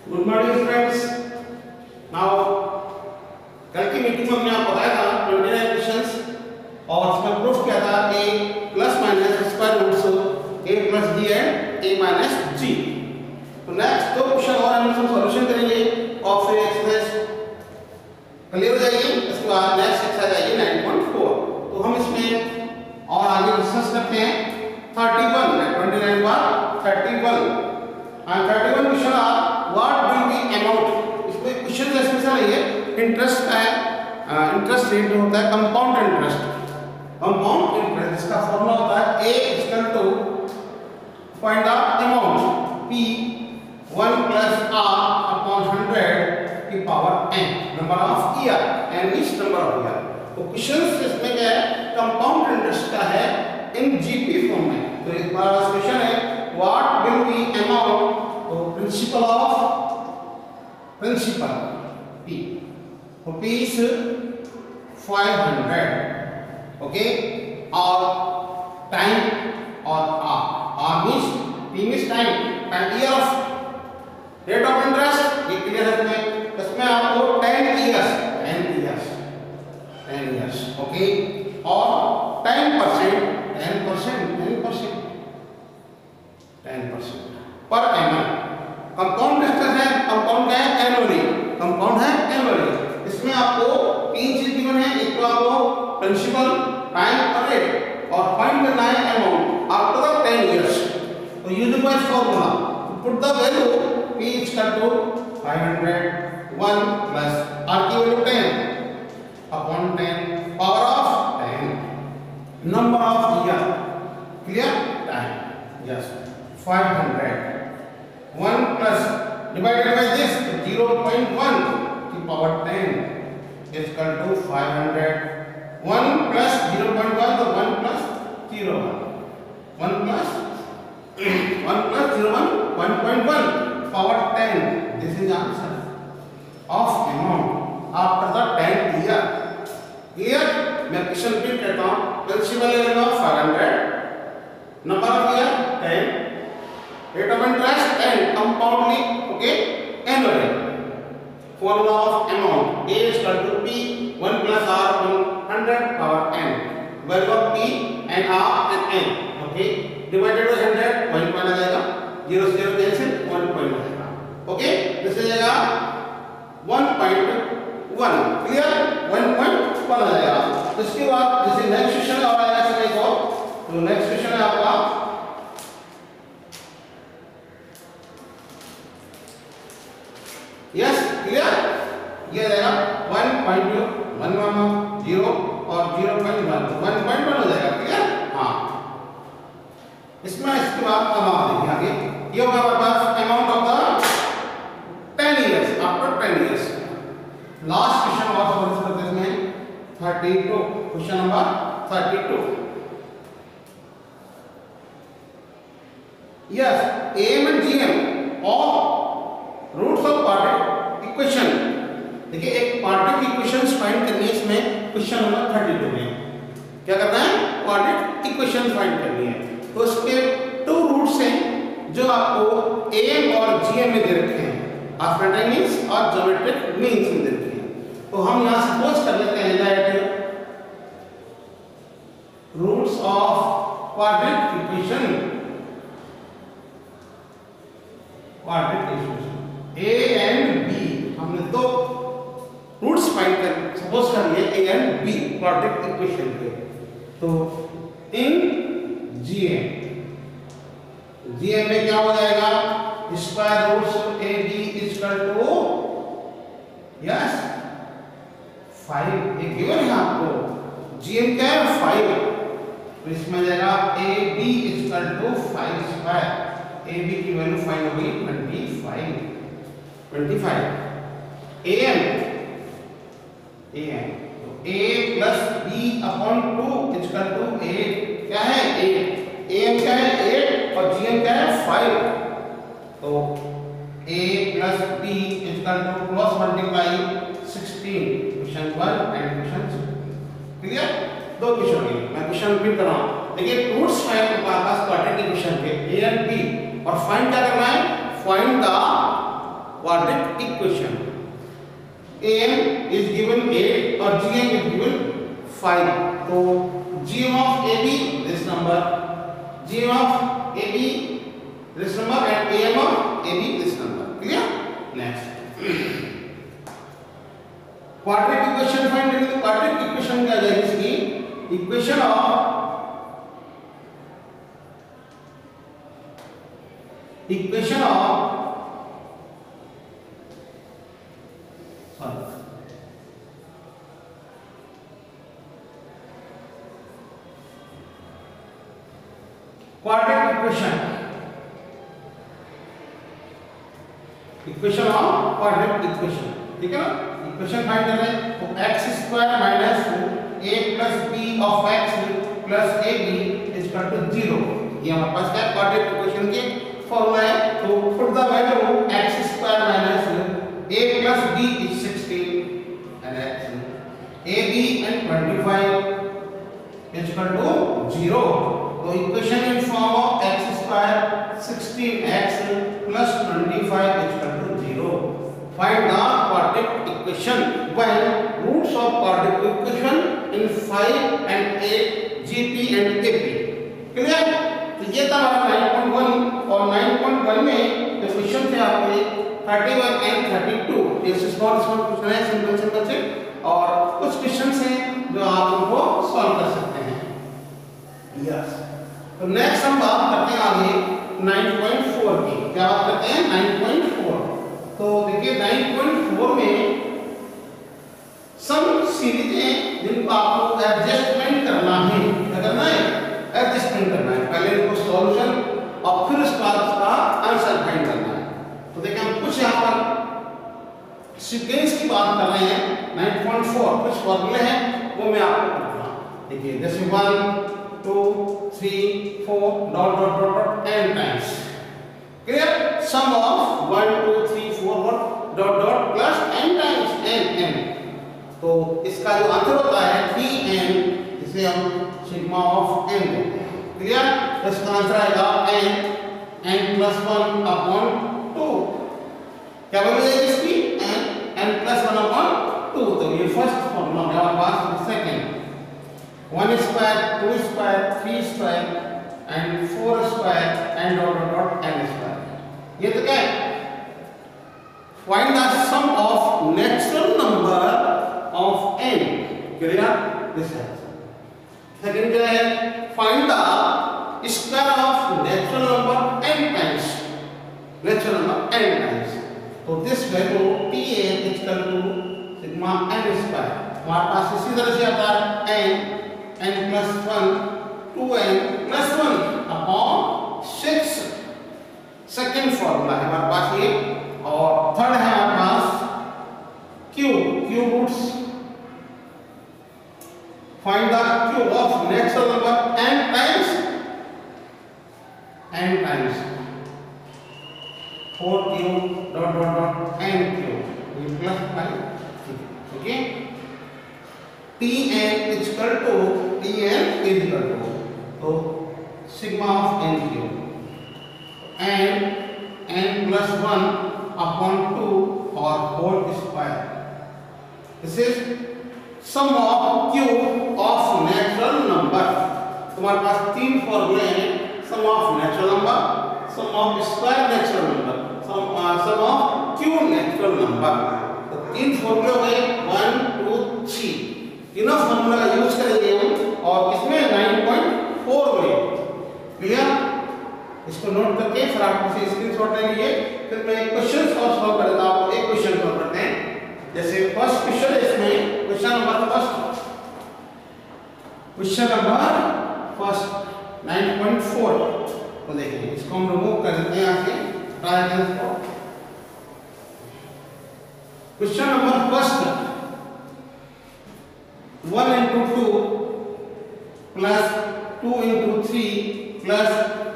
Good morning friends. Now कल की meeting में हमने आपको बताया था 29 क्वेश्चंस और इसमें प्रूफ किया था a plus minus square roots a plus b and a minus g। तो नेक्स्ट दो क्वेश्चन और हम इसका सॉल्यूशन करेंगे और फिर एक्सरसाइज क्लियर हो जाएगी। इसके बाद नेक्स्ट एक्सरसाइज आएगी 9.4। तो हम इसमें और आगे डिस्कस करते हैं 31 29 बार 31 and 31 question are what will be amount. इसमें क्वेश्चन जो स्पेशल है इंटरेस्ट का है। इंटरेस्ट रेट जो होता है कंपाउंड इंटरेस्ट, कंपाउंड इंटरेस्ट इसका फॉर्मूला होता है a equal to find the amount p 1 plus r upon 100 की power n number of year n is number of year. तो क्वेश्चन इसमें क्या है कंपाउंड इंटरेस्ट का है इन जीपी फॉर्म में। तो एक बार क्वेश्चन है व्हाट विल बी अमाउंट। तो प्रिंसिपल p रुपीस 500 ओके और टाइम और r means p means time year of rate of interest ये क्लियर है। इसमें आपको 10 इयर्स ओके और 10% पर एनम। कंपाउंड इंटरेस्ट है, कंपाउंड है एनुअली, कंपाउंड है एनुअली। इसमें आपको तीन चीज गिवन है, एक तो आपको प्रिंसिपल, टाइम और रेट और फाइंड करना है अमाउंट आफ्टर द 10 इयर्स। तो use by formula put the value p equal to 500 1 plus r की value 10 upon 10 power of 10 number of year clear time yes 500 1 plus divided by this 0.1 की power 10 is equal to 500 1 plus 0.1 तो 1 plus 0.1 1 plus 0.1 1.1 power 10 this is answer of amount after the 10th year। clear मैं question repeat करता हूं। Principal लेगा 500 number of year 10 rate of interest and compoundly okay annually। formula of amount a is equal to p 1 plus r upon 100 power n value of p and r and n okay divided by 100 1 point आ जाएगा 0 से 0 cancel 1 point आ जाएगा okay this आ जाएगा 1.1 clear 1.1 आ जाएगा। तो इसके बाद जैसे next question और आएगा इसमें और तो नेक्स्ट क्वेश्चन है आपका यस क्लियर ये रहेगा 1.2 1 0 और 0.1 1.1 हो जाएगा क्लियर। हाँ इसमें इसके बाद अमाउंट देखिए आगे ये होगा हमारे पास amount of the 10 years after 10 years. Last question और सॉल्व करते हैं इसमें 32 question number 32 yes am and gm और रूट्स ऑफ क्वाड्रेटिक इक्वेशन। देखिए एक क्वाड्रेटिक इक्वेशंस फाइंड करनी है। इसमें क्वेश्चन नंबर 32 में क्या करना है क्वाड्रेटिक इक्वेशन फाइंड करनी है। तो इसके टू रूट्स हैं जो आपको am और gm में दे रखे हैं, आर्बिट्रेरी मींस और ज्योमेट्रिक मींस में दे रखे हैं। तो हम यहां सपोज कर लेते हैं that roots of quadratic equation a and b हमने दो रूट्स फाइंड कर सपोज कर लिए a and b quadratic equation के। तो इन gm में क्या हो जाएगा square roots a b equal to yes 5 ये गिवन है आपको gm क्या है 5 तो इसमें जाएगा a b equal to 5 square a b की वैल्यू फाइंड हो गई 25 am तो a plus b upon 2 equal to 8 क्या है 8 am क्या है 8 और gm क्या है 5। तो a plus b equal to cross multiply 16 question 1 and question 2 clear. दो क्वेश्चन है मैं क्वेश्चन रिपीट कर रहा हूं। देखिए रूट्स फाइंड करने पास क्वाड्रेटिक इक्वेशन के a and b और फाइंड क्या करना है find the quadratic equation. am is given 8 और gm is given 5. तो gm of ab this number, gm of ab this number and am of ab this number. Clear? Next. Quadratic equation find करेंगे तो quadratic equation क्या आ जाएगी इसकी equation of quadratic equation of quadratic equation. ठीक है ना? Equation find कर रहे हैं तो x square minus a plus b of x plus ab is equal to 0. ये हमारे पास क्या क्वाड्रेटिक इक्वेशन के फॉर्मूला है. तो put the value x square minus a plus b is 16 and x ab and 25 is equal to 0. तो equation in form of x square 16x plus 25 is equal to 0. Find the quadratic equation when roots of quadratic equation in 5 and 8 GP and AP. Clear? तो ये था हमारा 9.1 और 9.1 में जो question थे आपके 31 and 32. ये स्मॉल क्वेश्चन है, सिंपल से और कुछ क्वेश्चन हैं जो आप उनको सॉल्व कर सकते हैं. यस. तो नेक्स्ट हम बात करते हैं आगे 9.4 की. क्या बात करते हैं 9.4. तो देखिए 9.4 में सम सीरीज हैं जिनको आपको एडजस्टमेंट करना है. क्या करना है? एडजस्टमेंट करना है. पहले इनको सॉल्यूशन और फिर उसके बाद उसका आंसर फाइंड करना है. तो देखिए हम कुछ यहाँ पर सीक्वेंस की बात कर रहे हैं. 9.4 कुछ फॉर्मूले हैं वो मैं आपको बताऊंगा. देखिए जैसे 1 2 3 4 dot dot dot n times. Clear? Sum of 1 2 3 4 dot dot plus n times n. तो इसका जो आंसर होता है 3n, इसे हम सिग्मा ऑफ n. क्लियर? तो इसका आंसर आएगा n plus 1 upon 2. क्या बन जाएगी इसकी n plus 1 upon 2. तो ये फर्स्ट फॉर्मूला है हमारे पास. Second 1 square 2 square 3 square and 4 square and dot dot dot n square. ये तो क्या है? Find the sum of natural number of n. Clear? This है. Second क्या है? Find the square of natural number n times. Natural number n times. तो this value t n is equal to sigma n square. हमारे पास इसी तरह से आता है n plus 1 2n plus 1 upon 6. Second formula है हमारे पास ये. और थर्ड है हमारे पास cube roots. Find the cube of natural number n times 4 cube dot dot dot n cube ये प्लस 5. ठीक है. tn इज इक्वल टू तो sigma of n cube and n plus 1 upon 2 or whole square. This is sum of cube of natural number. तुम्हारे पास तीन फॉर्मूले हैं. sum of natural number, sum of square natural number, sum of cube natural number. तो तीन फॉर्मूले हो गए 1 2 3. तीनों फॉर्मूला का यूज करेंगे हम और इसमें 9.4 में. क्लियर? इसको नोट करके फिर आप इसे स्क्रीनशॉट ले लीजिए. फिर मैं एक क्वेश्चन और सॉल्व कर देता हूं. आपको एक क्वेश्चन सॉल्व करते हैं. जैसे फर्स्ट क्वेश्चन है इसमें क्वेश्चन नंबर फर्स्ट 9.4. तो देखिए इसको हम रिमूव कर देते हैं यहां से. ट्रायंगल को question number first 1 into 2 plus 2 into 3 plus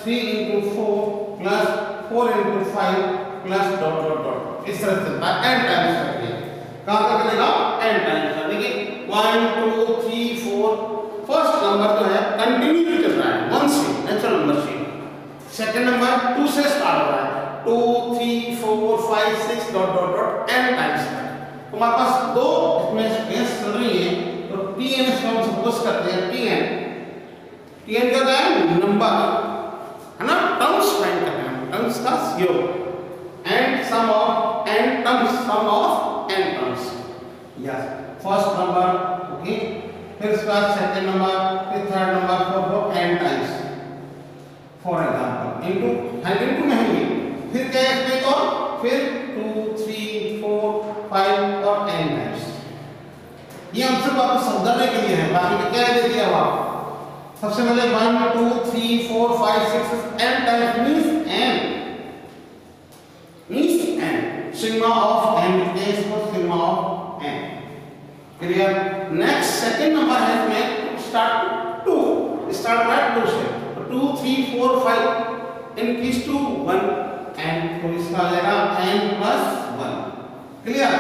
3 into 4 plus 4 into 5 plus dot dot dot. इस तरह से n टाइम्स करते हैं. कहां तक चलेगा? n times. देखिए 1 2 3 4 फर्स्ट नंबर जो है कंटिन्यू चल रहा है 1 से नेचुरल नंबर से. सेकंड नंबर 2 से स्टार्ट हो रहा है. 2 3 4 5 6 dot dot dot n times है। तो हमारे पास दो इसमें स्पेस चल रही है, तो tn इसको हम सपोज करते हैं tn क्या होता है नंबर है ना, टर्म्स फाइंड करना है, टर्म्स का योग and sum of n terms, sum of n terms, yes first number okay, फिर इसका सेकंड नंबर, फिर third number for n times for example into नहीं, फिर क्या है इसमें तो फिर 2 3 4 5 और n टाइम्स। ये हम सिर्फ आपको समझाने के लिए है, बाकी का क्या दे दिया आप सबसे पहले 1 2 3 4 5 6 n times means n sigma of n is equal sigma of n, clear. Next second number है इसमें स्टार्ट 2 राइट 2 से 2 3 4 5 इंक्रीज टू 1 n, तो इसका आ जाएगा n प्लस 1, क्लियर।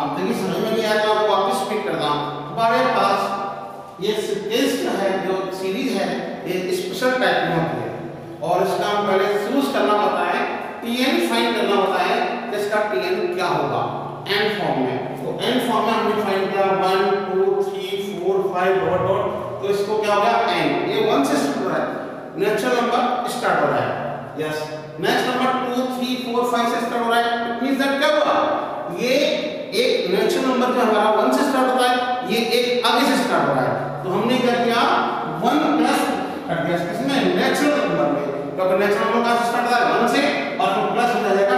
अब देखिए समझ में नहीं आया तो आपको वापस रिपीट करता हूं। हमारे पास ये सीरीज है, जो सीरीज है ये स्पेशल टाइप में होती है और इसका हम पहले चूज करना होता है, tn फाइंड करना होता है कि इसका tn क्या होगा n फॉर्म में। तो n फॉर्म में हमने फाइंड किया 1 2 3 4 5 डॉट डॉट, तो इसको क्या हो गया n, ये 1 से स्टार्ट हो रहा है, नेचुरल नंबर स्टार्ट हो रहा है, यस। नेक्स्ट नंबर 2 3 4 5 से स्टार्ट हो रहा है, इट मींस दैट क्या हुआ, ये एक नेचुरल नंबर जो हमारा 1 से स्टार्ट होता है, ये एक आगे से स्टार्ट हो रहा है, तो हमने क्या किया 1 प्लस कर दिया इसमें नेचुरल नंबर में, क्योंकि नेचुरल नंबर का स्टार्ट होता है 1 से और फिर प्लस हो जाएगा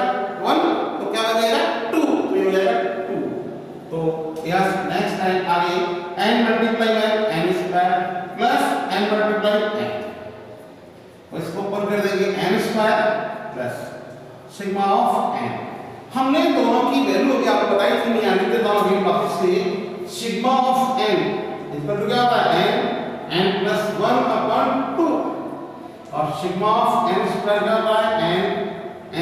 1, तो क्या हो जाएगा 2, तो ये हो जाएगा 2। तो यस नेक्स्ट टाइम आगे n multiply by n square plus n multiply n, तो इसको ऊपर कर देंगे n square plus sigma of n। हमने दोनों की वैल्यू अभी आपको बताई थी, मैं यहां लिख देता हूं अभी वापस से, sigma of n equal to क्या होता है n प्लस 1 अपॉन 2 और सिग्मा ऑफ n स्क्वायर क्या होता है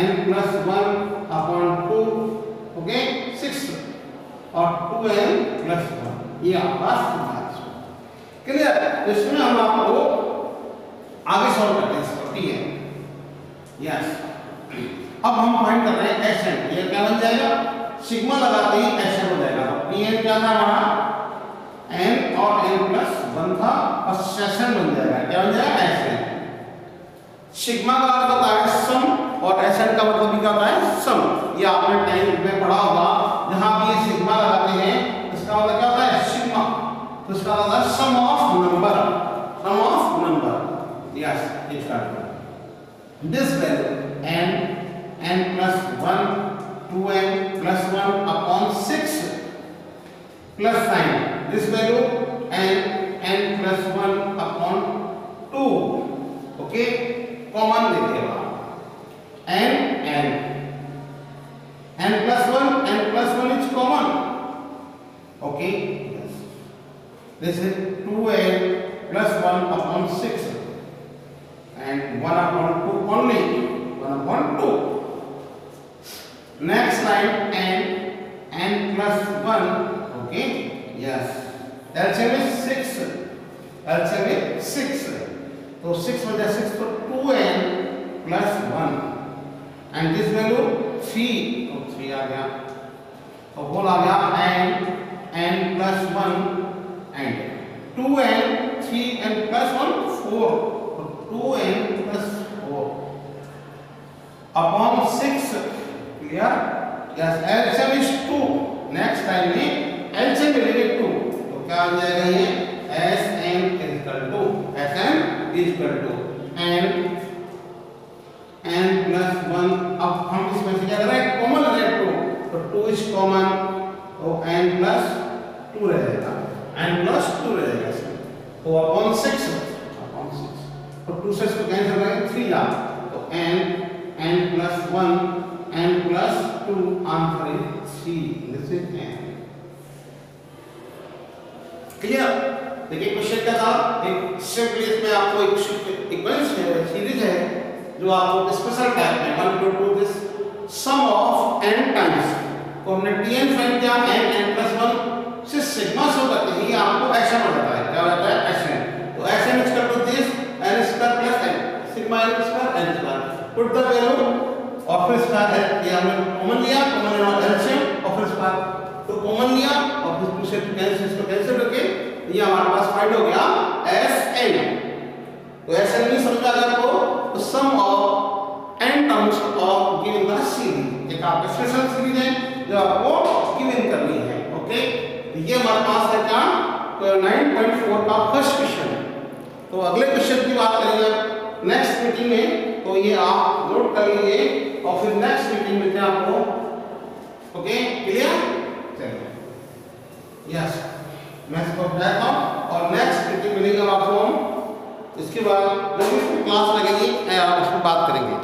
n प्लस 1 अपॉन 2 ओके 6 और 2n प्लस 1, ये आपका सिद्धांत क्लियर। तो इसमें हम आपको आगे सॉल्व करते हैं इसको tn, यस। अब हम फाइंड कर रहे हैं Sn, ये क्या बन जाएगा सिग्मा लगाते ही Sn हो जाएगा, तो tn क्या था हमारा n और n प्लस 1 था और Sn बन जाएगा, क्या बन जाएगा Sn। सिग्मा का अर्थ होता है सम और Sn का मतलब भी क्या होता है सम, ये आपने 10th में पढ़ा होगा, जहां भी ये सिग्मा लगाते हैं इसका मतलब क्या होता है सिग्मा, तो इसका मतलब है सम ऑफ नंबर, यस। इसका this value n plus 1 2n plus 1 upon 6 plus sign, this value n plus 1 upon 2, okay, common देखिए n plus 1 is common, okay, yes. This is 2n plus 1 upon 6 and 1 upon 2 only, 1 upon 2. Next line n plus 1, okay, yes. LCM is 6, तो 6 वजह 6 तो 2n plus 1 and this value 3, तो 3 आ गया, तो whole आ गया n plus 1 and 2n 3n plus 1 4, तो 2n plus 4 upon 6, clear, yes। LCM is 2, next time में LCM मिलेगा 2, तो क्या आ जाएगा ये Sn is equal to n plus 1, अब हम इसमें से क्या कर रहे हैं कॉमन ले 2, तो 2 is कॉमन, तो n plus 2 रहेगा, इसमें तो अपॉन 6, तो 2 से इसको कैंसिल करेंगे 3 आ, तो n plus 1 n plus 2 answer is 3, this is n, clear. देखिए क्वेश्चन क्या था, एक सिंपली इसमें आपको एक इक्वेशन सीरीज है जो आपको स्पेशल टाइप में 1 to 2 this sum of n times, तो हमने tn फाइंड किया n plus 1 से सिग्मा शो करते ही आपको ऐसा हो जाता है, क्या होता है Sn, तो Sn is equal to this n square plus n, sigma n square n square, put the value और फिर इसका है ये हमने कॉमन लिया, कॉमन लेना एलसीएम और फिर इसका तो कॉमन लिया और फिर दूसरे कैंसिल इसको कैंसिल करके ये हमारे पास फाइंड हो गया Sn। तो Sn नहीं समझा अगर आपको तो sum of n terms of given the series, एक आपका स्पेशल सीरीज है जो आपको गिवन करनी है। ओके, तो ये हमारे पास है क्या 9.4 का फर्स्ट क्वेश्चन है। तो अगले क्वेश्चन की बात करेंगे नेक्स्ट मीटिंग में, तो ये आप नोट कर लीजिए और फिर नेक्स्ट मीटिंग मिलते हैं आपको। Okay, clear? चलिए, यस, मैं इसको बताता हूँ और नेक्स्ट मीटिंग मिलेगा आपको। इसके बाद जब भी क्लास लगेगी आप उसमें बात करेंगे।